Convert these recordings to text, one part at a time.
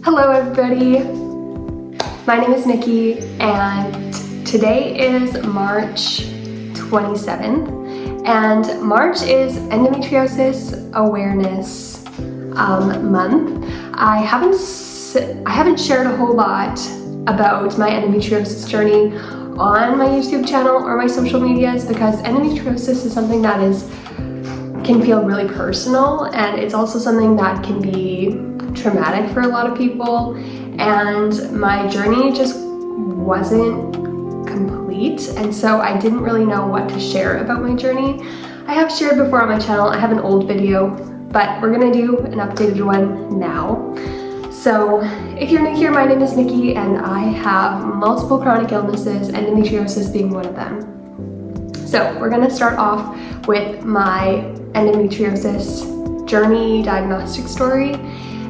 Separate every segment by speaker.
Speaker 1: Hello everybody, my name is Nikki and today is March 27th and March is Endometriosis Awareness Month. I haven't shared a whole lot about my endometriosis journey on my YouTube channel or my social medias because endometriosis is something that can feel really personal, and it's also something that can be traumatic for a lot of people, and my journey just wasn't complete, and so I didn't really know what to share about my journey. I have shared before on my channel. I have an old video, but we're gonna do an updated one now. So if you're new here, my name is Nikki and I have multiple chronic illnesses, endometriosis being one of them. So we're gonna start off with my endometriosis journey diagnostic story,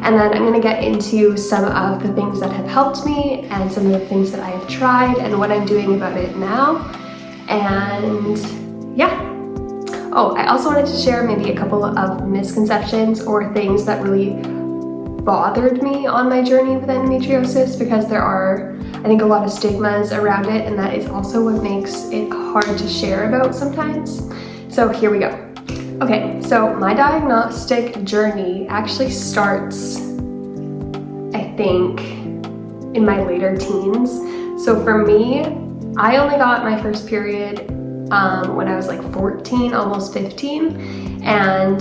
Speaker 1: and then I'm gonna get into some of the things that have helped me and some of the things that I have tried and what I'm doing about it now. And yeah. Oh, I also wanted to share maybe a couple of misconceptions or things that really bothered me on my journey with endometriosis, because there are, I think, a lot of stigmas around it, and that is also what makes it hard to share about sometimes. So here we go. Okay, so my diagnostic journey actually starts, I think, in my later teens. So for me, I only got my first period when I was like 14, almost 15, and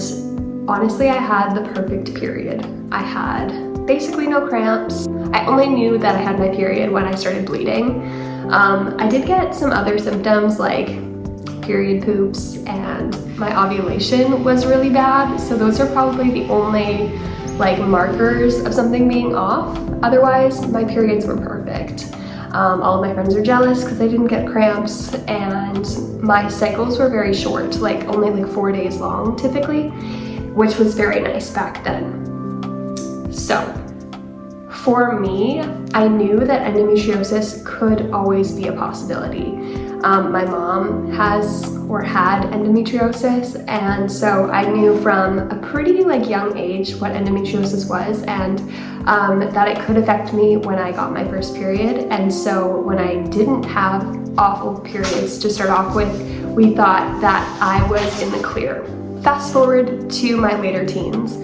Speaker 1: honestly, I had the perfect period. I had basically no cramps. I only knew that I had my period when I started bleeding. I did get some other symptoms like period poops, and my ovulation was really bad. So those are probably the only like markers of something being off. Otherwise, my periods were perfect. All of my friends were jealous because I didn't get cramps, and my cycles were very short, like only like 4 days long typically, which was very nice back then. So for me, I knew that endometriosis could always be a possibility. My mom has or had endometriosis, and so I knew from a pretty like young age what endometriosis was, and that it could affect me when I got my first period. And so when I didn't have awful periods to start off with, we thought that I was in the clear. Fast forward to my later teens.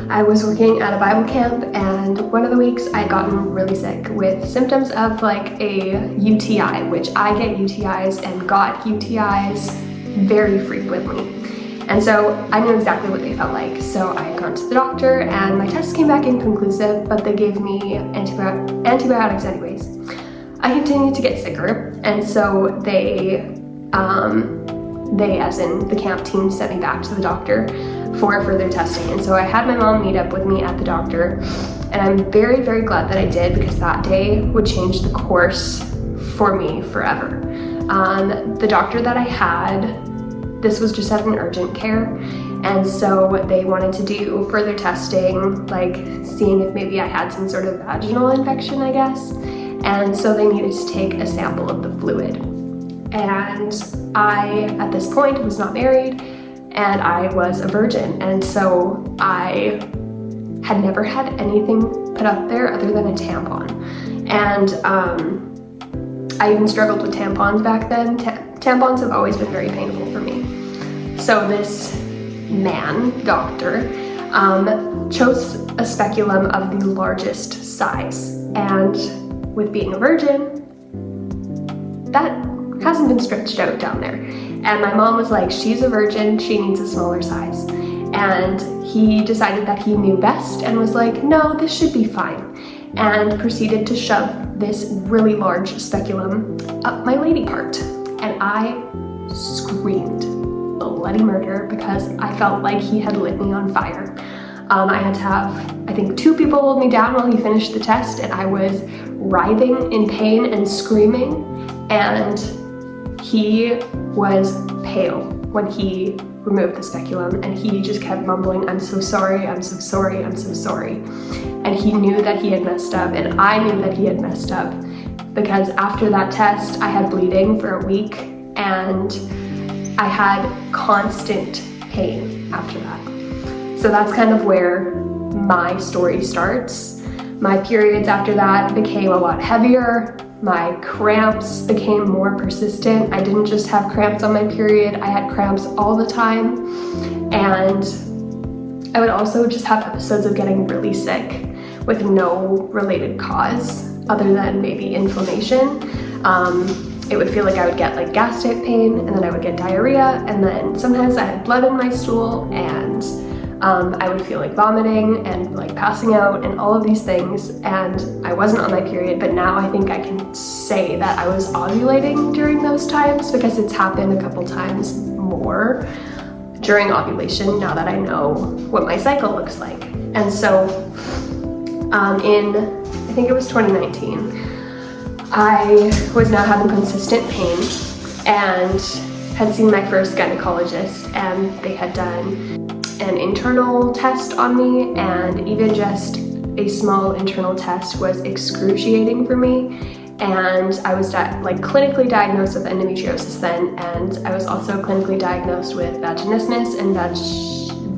Speaker 1: I was working at a Bible camp, and one of the weeks I had gotten really sick with symptoms of like a UTI, which I get UTIs and got UTIs very frequently. And so I knew exactly what they felt like. So I had gone to the doctor and my tests came back inconclusive, but they gave me antibiotics anyways. I continued to get sicker, and so they as in the camp team, sent me back to the doctor for further testing. And so I had my mom meet up with me at the doctor, and I'm very, very glad that I did, because that day would change the course for me forever. The doctor that I had, this was just at an urgent care, and so they wanted to do further testing, like seeing if maybe I had some sort of vaginal infection, I guess. And so they needed to take a sample of the fluid. And I, at this point, was not married, and I was a virgin, and so I had never had anything put up there other than a tampon. And I even struggled with tampons back then. Tampons have always been very painful for me. So this man, doctor, chose a speculum of the largest size, and with being a virgin, that hasn't been stretched out down there. And my mom was like, she's a virgin, she needs a smaller size. And he decided that he knew best and was like, no, this should be fine. And proceeded to shove this really large speculum up my lady part. And I screamed bloody murder because I felt like he had lit me on fire. I had to have, I think, 2 people hold me down while he finished the test, and I was writhing in pain and screaming. And he was pale when he removed the speculum, and he just kept mumbling, I'm so sorry, I'm so sorry, I'm so sorry. And he knew that he had messed up, and I knew that he had messed up, because after that test, I had bleeding for a week, and I had constant pain after that. So that's kind of where my story starts. My periods after that became a lot heavier. My cramps became more persistent. I didn't just have cramps on my period, I had cramps all the time. And I would also just have episodes of getting really sick with no related cause other than maybe inflammation. It would feel like I would get like gastric pain, and then I would get diarrhea, and then sometimes I had blood in my stool, and I would feel like vomiting and like passing out and all of these things, and I wasn't on my period. But now I think I can say that I was ovulating during those times, because it's happened a couple times more during ovulation now that I know what my cycle looks like. And so in, I think it was 2019, I was now having consistent pain and had seen my first gynecologist, and they had done an internal test on me, and even just a small internal test was excruciating for me. And I was clinically diagnosed with endometriosis then, and I was also clinically diagnosed with vaginismus and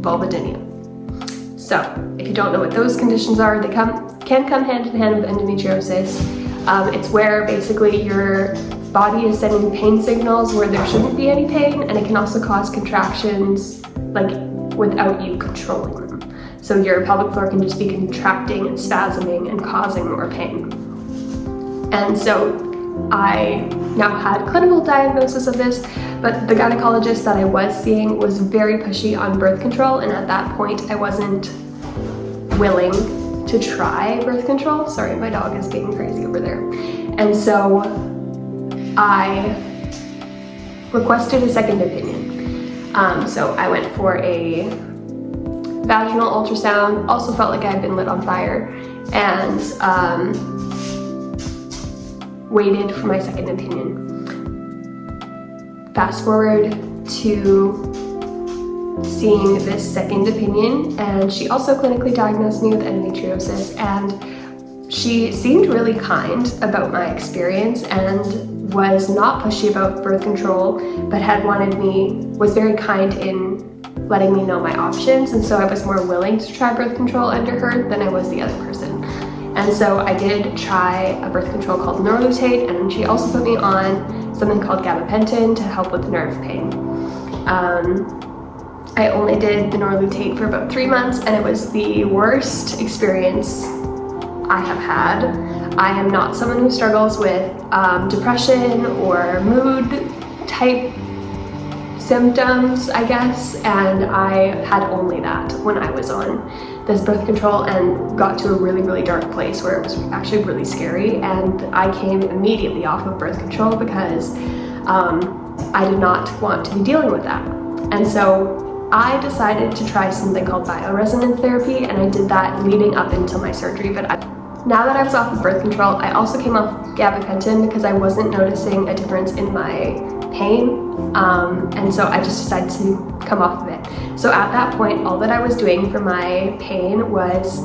Speaker 1: vulvodynia. So if you don't know what those conditions are, they can come hand in hand with endometriosis. It's where basically your body is sending pain signals where there shouldn't be any pain, and it can also cause contractions like without you controlling them. So your pelvic floor can just be contracting and spasming and causing more pain. And so I now had clinical diagnosis of this, but the gynecologist that I was seeing was very pushy on birth control, and at that point I wasn't willing to try birth control. Sorry, my dog is being crazy over there. And so I requested a second opinion. So I went for a vaginal ultrasound, also felt like I had been lit on fire, and waited for my second opinion. Fast forward to seeing this second opinion, and she also clinically diagnosed me with endometriosis, and she seemed really kind about my experience and was not pushy about birth control, but was very kind in letting me know my options, and so I was more willing to try birth control under her than I was the other person. And so I did try a birth control called Norlutate, and she also put me on something called gabapentin to help with nerve pain. I only did the Norlutate for about 3 months, and it was the worst experience I have had. I am not someone who struggles with depression or mood type symptoms, I guess, and I had only that when I was on this birth control, and got to a really, really dark place where it was actually really scary, and I came immediately off of birth control because I did not want to be dealing with that. And so I decided to try something called bioresonance therapy, and I did that leading up until my surgery. But now that I was off of birth control, I also came off gabapentin because I wasn't noticing a difference in my pain, and so I just decided to come off of it. So at that point, all that I was doing for my pain was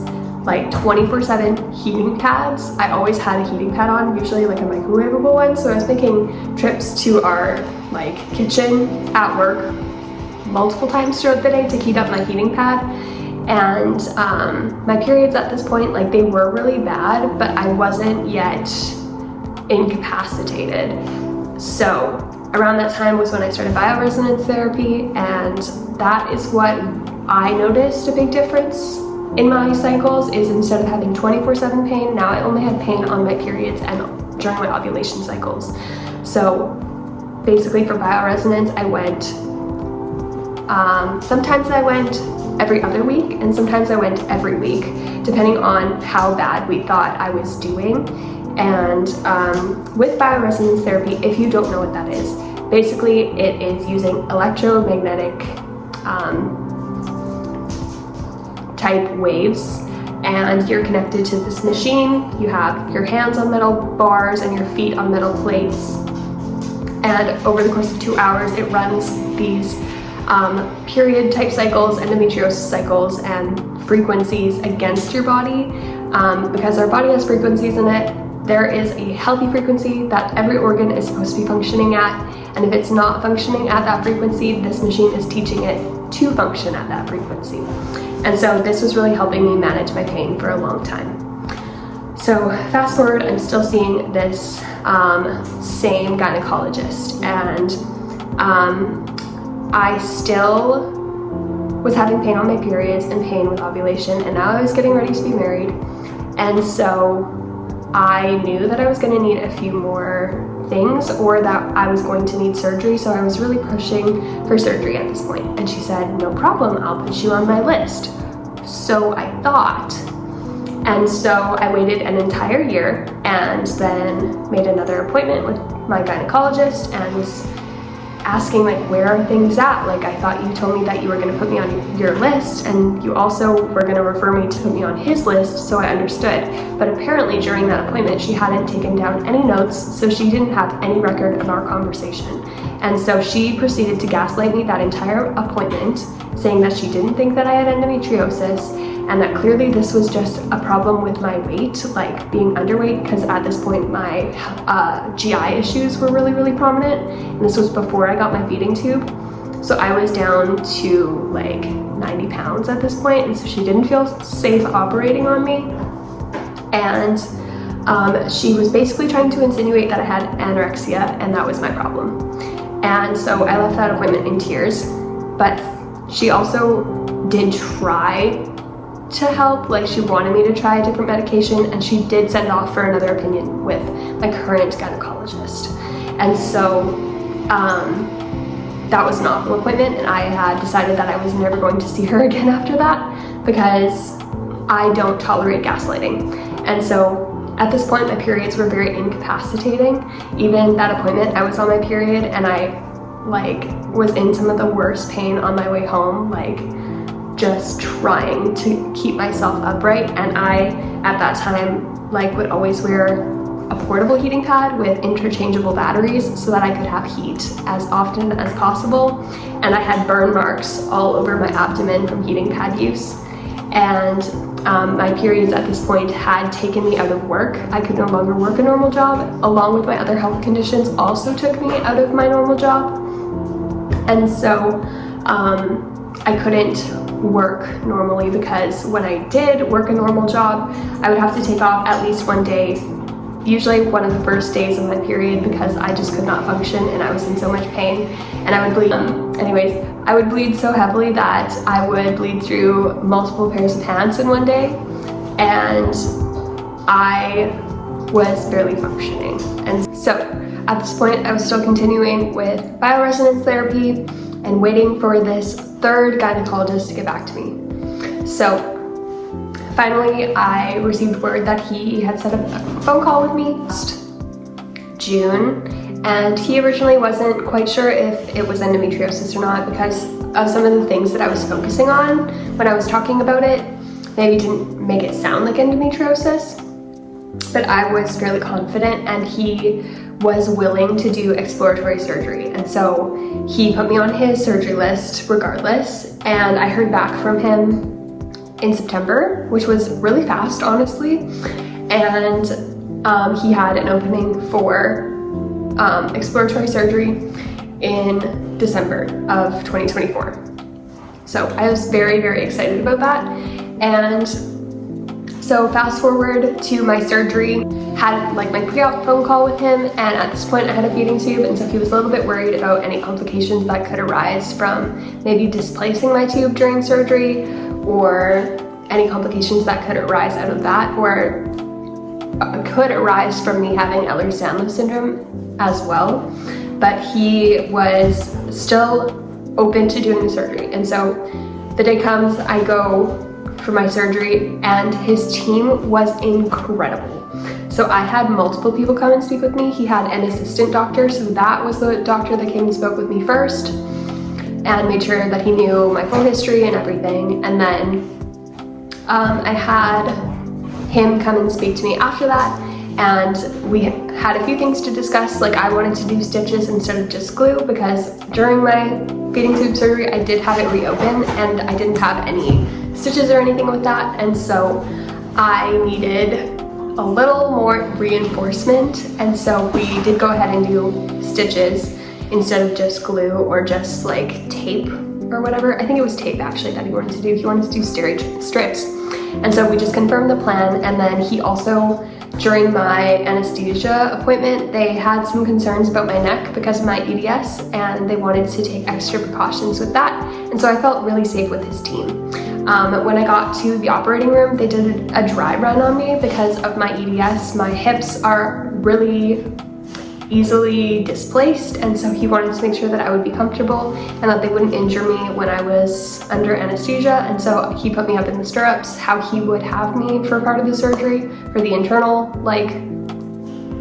Speaker 1: like 24/7 heating pads. I always had a heating pad on, usually like a microwavable one, so I was making trips to our kitchen at work multiple times throughout the day to heat up my heating pad. And my periods at this point, they were really bad, but I wasn't yet incapacitated. So around that time was when I started bioresonance therapy, and that is what I noticed a big difference in my cycles. Is instead of having 24/7 pain, now I only had pain on my periods and during my ovulation cycles. So basically for bioresonance, I went, sometimes I went every other week, and sometimes I went every week, depending on how bad we thought I was doing. And with bioresonance therapy, if you don't know what that is, basically it is using electromagnetic type waves, and you're connected to this machine. You have your hands on metal bars and your feet on metal plates, and over the course of 2 hours it runs these period type cycles, endometriosis cycles, and frequencies against your body. Because our body has frequencies in it, there is a healthy frequency that every organ is supposed to be functioning at, and if it's not functioning at that frequency, this machine is teaching it to function at that frequency. And so this was really helping me manage my pain for a long time. So fast forward, I'm still seeing this same gynecologist, and I still was having pain on my periods and pain with ovulation, and now I was getting ready to be married, and so I knew that I was going to need a few more things, or that I was going to need surgery, so I was really pushing for surgery at this point. And she said, no problem, I'll put you on my list. So I thought, and so I waited an entire year and then made another appointment with my gynecologist and was asking, like, where are things at? Like, I thought you told me that you were going to put me on your list, and you also were going to refer me to put me on his list, so I understood. But apparently during that appointment, she hadn't taken down any notes, so she didn't have any record of our conversation. And so she proceeded to gaslight me that entire appointment, saying that she didn't think that I had endometriosis, and that clearly this was just a problem with my weight, like being underweight, because at this point my GI issues were really prominent, and this was before I got my feeding tube. So I was down to like 90 pounds at this point, and so she didn't feel safe operating on me. And she was basically trying to insinuate that I had anorexia, and that was my problem. And so I left that appointment in tears, but she also did try to help. Like, she wanted me to try a different medication, and she did send off for another opinion with my current gynecologist. And so that was an awful appointment, and I had decided that I was never going to see her again after that, because I don't tolerate gaslighting. And so at this point, my periods were very incapacitating. Even that appointment, I was on my period, and I was in some of the worst pain on my way home, just trying to keep myself upright. And I, at that time, would always wear a portable heating pad with interchangeable batteries so that I could have heat as often as possible. And I had burn marks all over my abdomen from heating pad use. And my periods at this point had taken me out of work. I could no longer work a normal job, along with my other health conditions also took me out of my normal job. And so I couldn't work normally, because when I did work a normal job, I would have to take off at least one day, usually one of the first days of my period, because I just could not function and I was in so much pain, and I would bleed. I would bleed so heavily that I would bleed through multiple pairs of pants in one day, and I was barely functioning. And so at this point, I was still continuing with bioresonance therapy and waiting for this third gynecologist to get back to me. So finally, I received word that he had set up a phone call with me last June, and he originally wasn't quite sure if it was endometriosis or not, because of some of the things that I was focusing on when I was talking about it. Maybe didn't make it sound like endometriosis, but I was fairly confident, and he was willing to do exploratory surgery. And so he put me on his surgery list regardless, and I heard back from him in September, which was really fast, honestly. And he had an opening for exploratory surgery in December of 2024. So I was very excited about that. And so fast forward to my surgery, had my pre-op phone call with him, and at this point I had a feeding tube, and so he was a little bit worried about any complications that could arise from maybe displacing my tube during surgery, or any complications that could arise out of that, or could arise from me having Ehlers-Danlos syndrome as well. But he was still open to doing the surgery. And so the day comes, I go for my surgery, and his team was incredible. So I had multiple people come and speak with me. He had an assistant doctor, so that was the doctor that came and spoke with me first and made sure that he knew my full history and everything. And then I had him come and speak to me after that, and we had a few things to discuss. I wanted to do stitches instead of just glue, because during my feeding tube surgery I did have it reopen and I didn't have any stitches or anything with that, and so I needed a little more reinforcement, and so we did go ahead and do stitches instead of just glue or just tape or whatever. I think it was tape actually that he wanted to do. He wanted to do steroid strips. And so we just confirmed the plan, and then he also, during my anesthesia appointment, they had some concerns about my neck because of my EDS, and they wanted to take extra precautions with that. And so I felt really safe with his team. When I got to the operating room, they did a dry run on me because of my EDS. My hips are really easily displaced, and so he wanted to make sure that I would be comfortable and that they wouldn't injure me when I was under anesthesia. And so he put me up in the stirrups, how he would have me for part of the surgery, for the internal like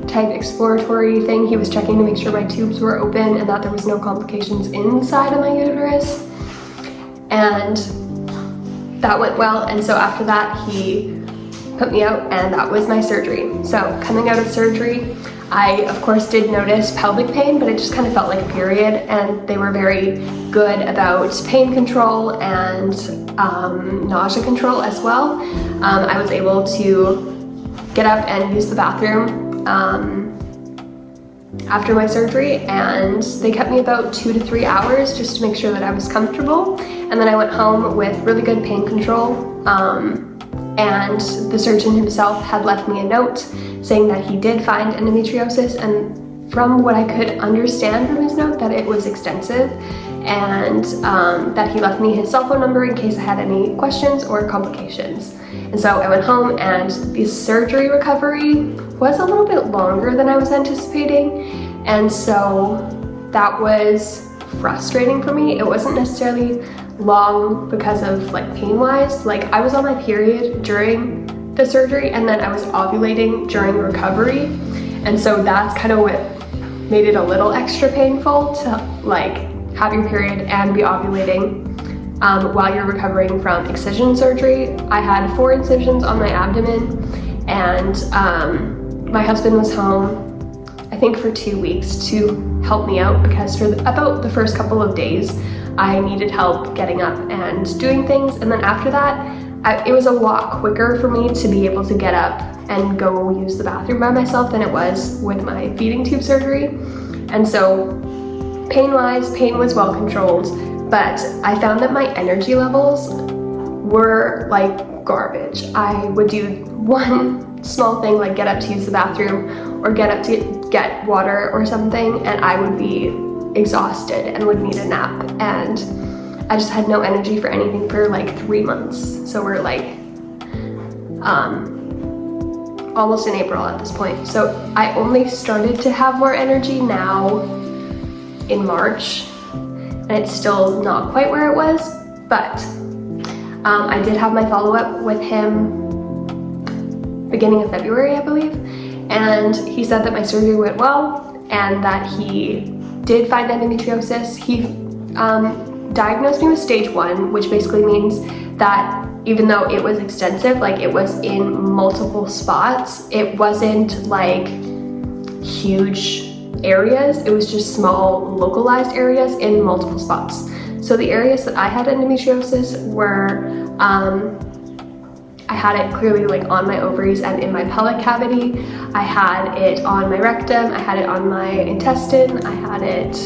Speaker 1: type exploratory thing. He was checking to make sure my tubes were open and that there was no complications inside of my uterus, and that went well. And so after that he put me out, and that was my surgery. So coming out of surgery, I of course did notice pelvic pain, but it just kind of felt like a period, and they were very good about pain control and nausea control as well. I was able to get up and use the bathroom after my surgery, and they kept me about 2 to 3 hours just to make sure that I was comfortable. And then I went home with really good pain control. And the surgeon himself had left me a note saying that he did find endometriosis, and from what I could understand from his note, that it was extensive, and that he left me his cell phone number in case I had any questions or complications. And so I went home, and the surgery recovery was a little bit longer than I was anticipating, and so that was frustrating for me. It wasn't necessarily long because of like pain wise. Like I was on my period during the surgery, and then I was ovulating during recovery, and so that's kind of what made it a little extra painful to like have your period and be ovulating while you're recovering from excision surgery. I had 4 incisions on my abdomen, and my husband was home I think for 2 weeks to help me out, because for about the first couple of days I needed help getting up and doing things, and then after that it was a lot quicker for me to be able to get up and go use the bathroom by myself than it was with my feeding tube surgery. And so pain-wise, pain was well controlled, but I found that my energy levels were like garbage. I would do one small thing like get up to use the bathroom or get up to get water or something, and I would be exhausted and would need a nap, and I just had no energy for anything for like 3 months. So we're like almost in April at this point. So I only started to have more energy now in March, and it's still not quite where it was, but I did have my follow-up with him beginning of February, I believe, and he said that my surgery went well and that he did find endometriosis. He diagnosed me with stage 1, which basically means that even though it was extensive, like it was in multiple spots, it wasn't like huge areas, it was just small localized areas in multiple spots. So the areas that I had endometriosis were, I had it clearly like on my ovaries and in my pelvic cavity. I had it on my rectum, I had it on my intestine, I had it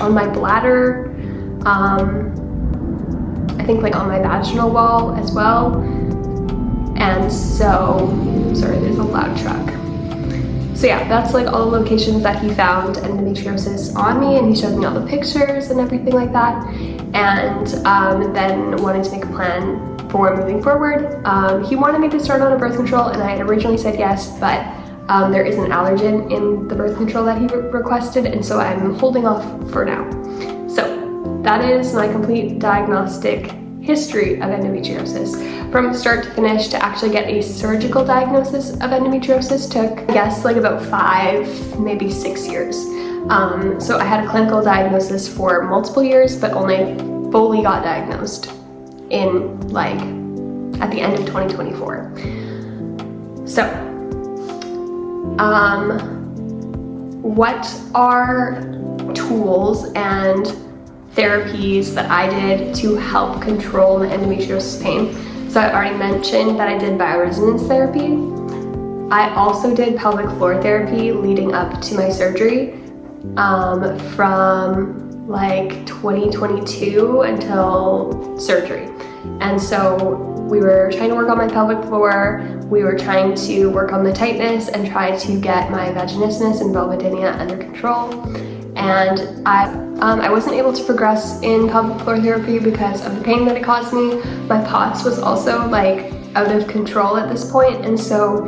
Speaker 1: on my bladder, I think like on my vaginal wall as well. And so, sorry, there's a loud truck. So yeah, that's like all the locations that he found endometriosis on me, and he showed me all the pictures and everything like that, and then wanted to make a plan for moving forward. He wanted me to start on a birth control, and I had originally said yes, but there is an allergen in the birth control that he requested, and so I'm holding off for now. So that is my complete diagnostic history of endometriosis. From start to finish, to actually get a surgical diagnosis of endometriosis took, I guess, like about 5, maybe 6 years. So I had a clinical diagnosis for multiple years, but only fully got diagnosed in like at the end of 2024. So, what are tools and therapies that I did to help control my endometriosis pain? So I already mentioned that I did bioresonance therapy. I also did pelvic floor therapy leading up to my surgery from like 2022 until surgery. And so we were trying to work on my pelvic floor, we were trying to work on the tightness and try to get my vaginismus and vulvodynia under control. And I wasn't able to progress in pelvic floor therapy because of the pain that it caused me. My POTS was also like out of control at this point, and so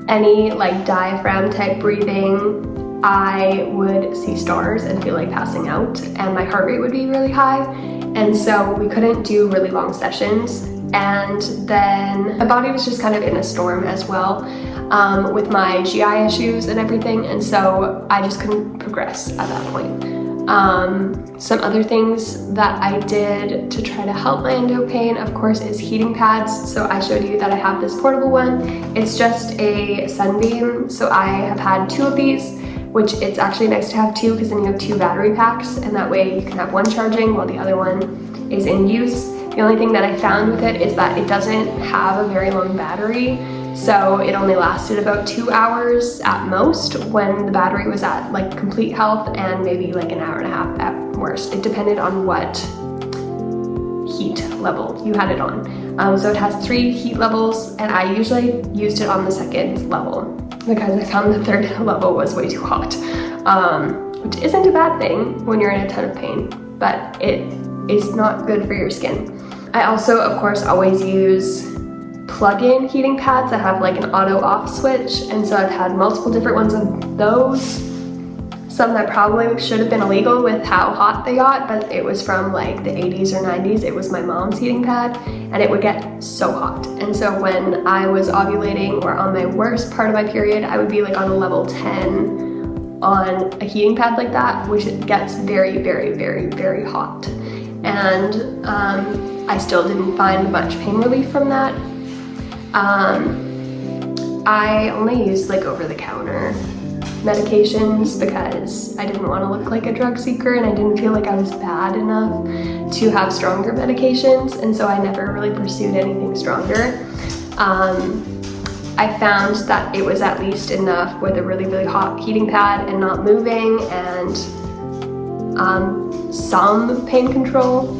Speaker 1: any like diaphragm type breathing, I would see stars and feel like passing out, and my heart rate would be really high, and so we couldn't do really long sessions. And then my body was just kind of in a storm as well, with my GI issues and everything, and so I just couldn't progress at that point. Some other things that I did to try to help my endo pain, of course, is heating pads. So I showed you that I have this portable one. It's just a Sunbeam. So I have had 2 of these, which it's actually nice to have 2 because then you have 2 battery packs, and that way you can have one charging while the other one is in use. The only thing that I found with it is that it doesn't have a very long battery. So it only lasted about 2 hours at most when the battery was at like complete health, and maybe like an hour and a half at worst. It depended on what heat level you had it on. So it has 3 heat levels, and I usually used it on the 2nd level because I found the 3rd level was way too hot, which isn't a bad thing when you're in a ton of pain, but it is not good for your skin. I also, of course, always use plug-in heating pads that have like an auto off switch, and so I've had multiple different ones of those. Some that probably should have been illegal with how hot they got, but it was from like the 80s or 90s. It was my mom's heating pad, and it would get so hot. And so when I was ovulating or on my worst part of my period, I would be like on a level 10 on a heating pad like that, which it gets very, very, very, very hot. And I still didn't find much pain relief from that. I only used like over-the-counter medications because I didn't want to look like a drug seeker, and I didn't feel like I was bad enough to have stronger medications, and so I never really pursued anything stronger. I found that it was at least enough with a really, really hot heating pad and not moving, and some pain control.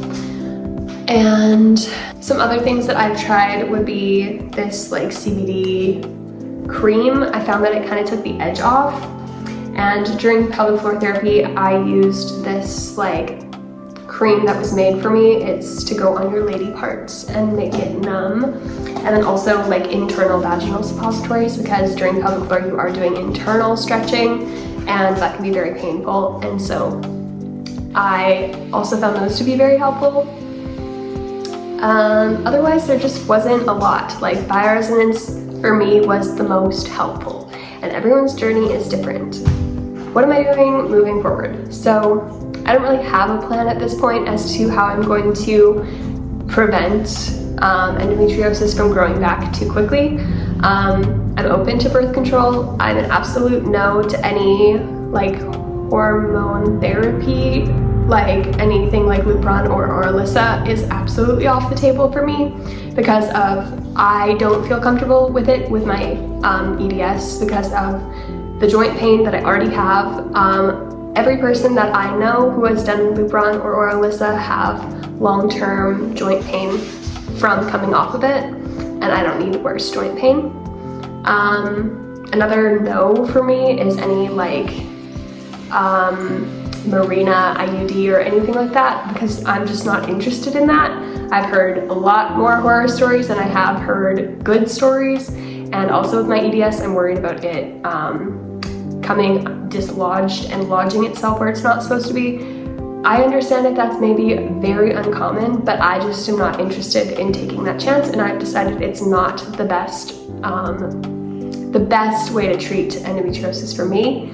Speaker 1: And some other things that I've tried would be this like CBD cream. I found that it kind of took the edge off. And during pelvic floor therapy, I used this like cream that was made for me. It's to go on your lady parts and make it numb. And then also like internal vaginal suppositories, because during pelvic floor you are doing internal stretching, and that can be very painful. And so I also found those to be very helpful. Otherwise, there just wasn't a lot. Like bioresonance for me was the most helpful, and everyone's journey is different. What am I doing moving forward? So I don't really have a plan at this point as to how I'm going to prevent endometriosis from growing back too quickly. I'm open to birth control. I'm an absolute no to any like hormone therapy. Like anything like Lupron or Orilissa is absolutely off the table for me because of I don't feel comfortable with it with my EDS because of the joint pain that I already have. Every person that I know who has done Lupron or Orilissa have long-term joint pain from coming off of it, and I don't need worse joint pain. Another no for me is any like Mirena IUD or anything like that, because I'm just not interested in that. I've heard a lot more horror stories than I have heard good stories, and also with my EDS, I'm worried about it coming dislodged and lodging itself where it's not supposed to be. I understand that that's maybe very uncommon, but I just am not interested in taking that chance, and I've decided it's not the best way to treat endometriosis for me.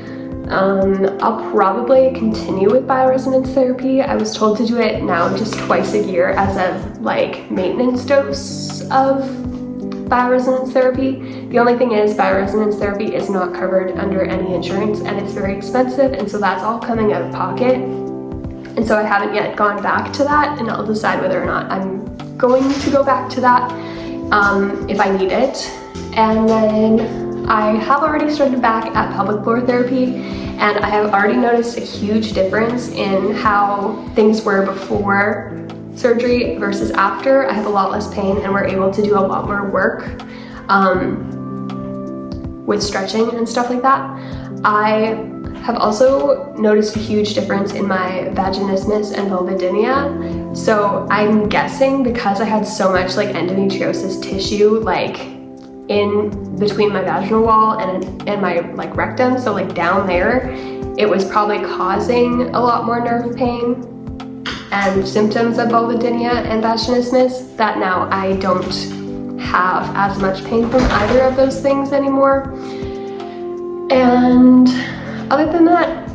Speaker 1: I'll probably continue with bioresonance therapy. I was told to do it now just twice a year as a like maintenance dose of bioresonance therapy. The only thing is bioresonance therapy is not covered under any insurance, and it's very expensive, and so that's all coming out of pocket. And so I haven't yet gone back to that, and I'll decide whether or not I'm going to go back to that if I need it. And then I have already started back at pelvic floor therapy, and I have already noticed a huge difference in how things were before surgery versus after. I have a lot less pain and we're able to do a lot more work with stretching and stuff like that. I have also noticed a huge difference in my vaginismus and vulvodynia. So I'm guessing because I had so much like endometriosis tissue like in between my vaginal wall and my like rectum, so like down there, it was probably causing a lot more nerve pain and symptoms of vulvodynia and vaginismus, that now I don't have as much pain from either of those things anymore. And other than that,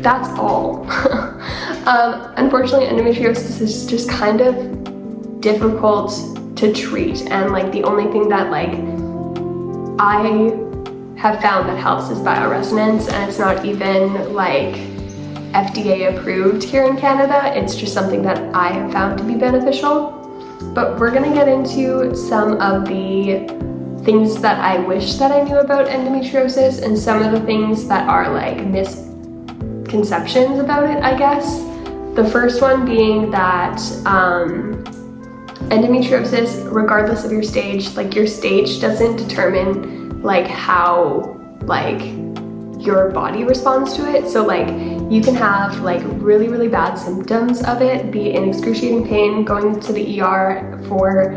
Speaker 1: that's all. Unfortunately, endometriosis is just kind of difficult to treat, and like the only thing that like I have found that helps is bioresonance, and it's not even like FDA approved here in Canada. It's just something that I have found to be beneficial. But we're gonna get into some of the things that I wish that I knew about endometriosis and some of the things that are like misconceptions about it, I guess. The first one being that endometriosis, regardless of your stage, like your stage doesn't determine like how like your body responds to it. So like you can have like really, really bad symptoms of it, be in excruciating pain, going to the ER for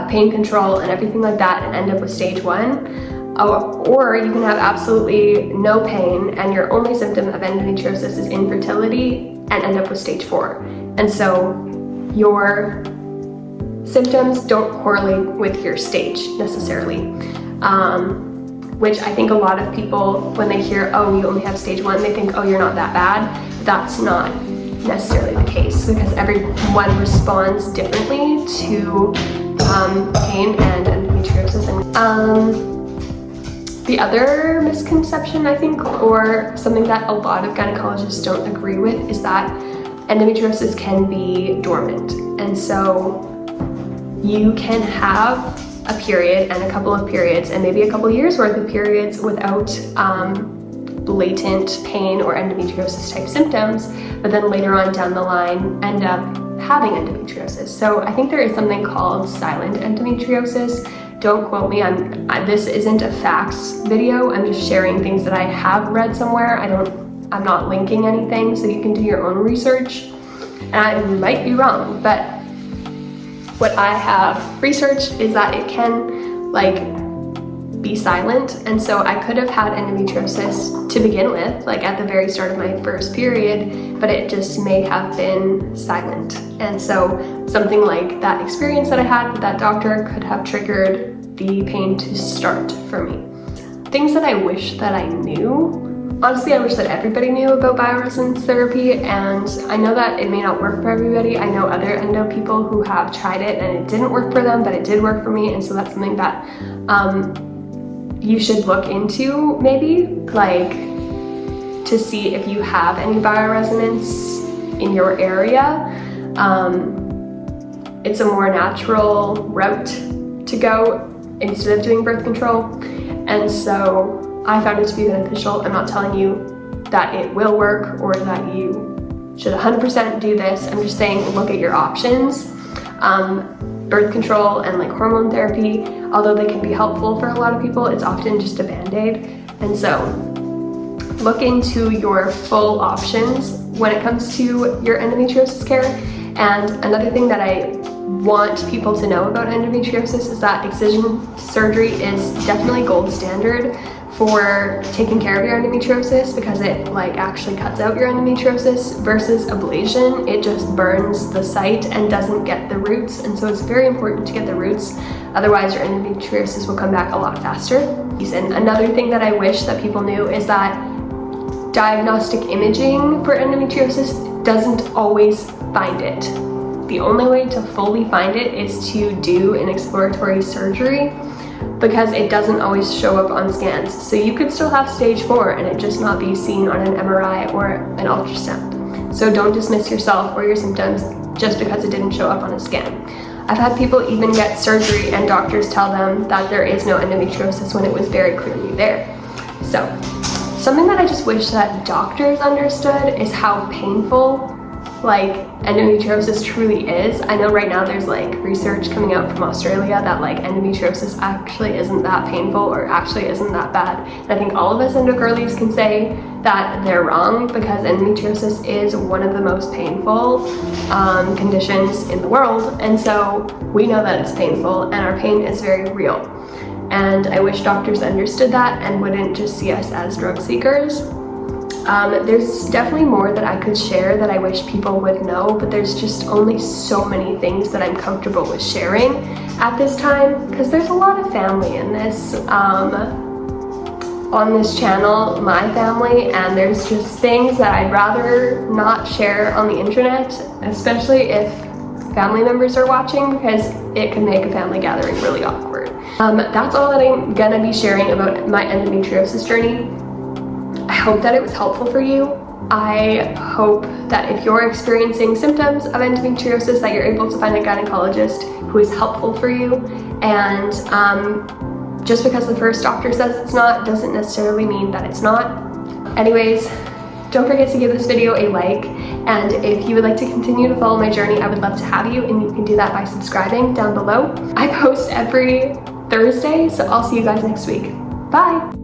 Speaker 1: pain control and everything like that, and end up with stage 1. Or you can have absolutely no pain and your only symptom of endometriosis is infertility and end up with stage 4. And so your symptoms don't correlate with your stage necessarily. Which I think a lot of people, when they hear, oh, you only have stage 1, they think, oh, you're not that bad. That's not necessarily the case, because everyone responds differently to pain and endometriosis. The other misconception, I think, or something that a lot of gynecologists don't agree with, is that endometriosis can be dormant. And so you can have a period and a couple of periods and maybe a couple years worth of periods without blatant pain or endometriosis type symptoms, but then later on down the line end up having endometriosis. So I think there is something called silent endometriosis. Don't quote me, this isn't a facts video. I'm just sharing things that I have read somewhere. I'm not linking anything, so you can do your own research. And I might be wrong, but what I have researched is that it can like be silent. And so I could have had endometriosis to begin with, like at the very start of my first period, but it just may have been silent. And so something like that experience that I had with that doctor could have triggered the pain to start for me. Things that I wish that I knew. Honestly, I wish that everybody knew about bioresonance therapy, and I know that it may not work for everybody. I know other endo people who have tried it and it didn't work for them, but it did work for me, and so that's something that you should look into maybe, like to see if you have any bioresonance in your area. It's a more natural route to go instead of doing birth control, and so I found it to be beneficial. I'm not telling you that it will work or that you should 100% do this. I'm just saying look at your options. Birth control and like hormone therapy, although they can be helpful for a lot of people, it's often just a band-aid. And so look into your full options when it comes to your endometriosis care. And another thing that I want people to know about endometriosis is that excision surgery is definitely gold standard for taking care of your endometriosis, because it like actually cuts out your endometriosis, versus ablation. It just burns the site and doesn't get the roots, and so it's very important to get the roots, otherwise your endometriosis will come back a lot faster. And another thing that I wish that people knew is that diagnostic imaging for endometriosis doesn't always find it. The only way to fully find it is to do an exploratory surgery, because it doesn't always show up on scans. So you could still have stage 4 and it just not be seen on an MRI or an ultrasound. So don't dismiss yourself or your symptoms just because it didn't show up on a scan. I've had people even get surgery and doctors tell them that there is no endometriosis when it was very clearly there. So, something that I just wish that doctors understood is how painful like endometriosis truly is. I know right now there's like research coming out from Australia that like endometriosis actually isn't that painful or actually isn't that bad. And I think all of us endo girlies can say that they're wrong, because endometriosis is one of the most painful conditions in the world, and so we know that it's painful and our pain is very real. And I wish doctors understood that and wouldn't just see us as drug seekers. There's definitely more that I could share that I wish people would know, but there's just only so many things that I'm comfortable with sharing at this time, because there's a lot of family in this, on this channel, my family, and there's just things that I'd rather not share on the internet, especially if family members are watching, because it can make a family gathering really awkward. That's all that I'm gonna be sharing about my endometriosis journey. I hope that it was helpful for you. I hope that if you're experiencing symptoms of endometriosis, that you're able to find a gynecologist who is helpful for you. And just because the first doctor says it's not, doesn't necessarily mean that it's not. Anyways, don't forget to give this video a like. And if you would like to continue to follow my journey, I would love to have you, and you can do that by subscribing down below. I post every Thursday, so I'll see you guys next week. Bye!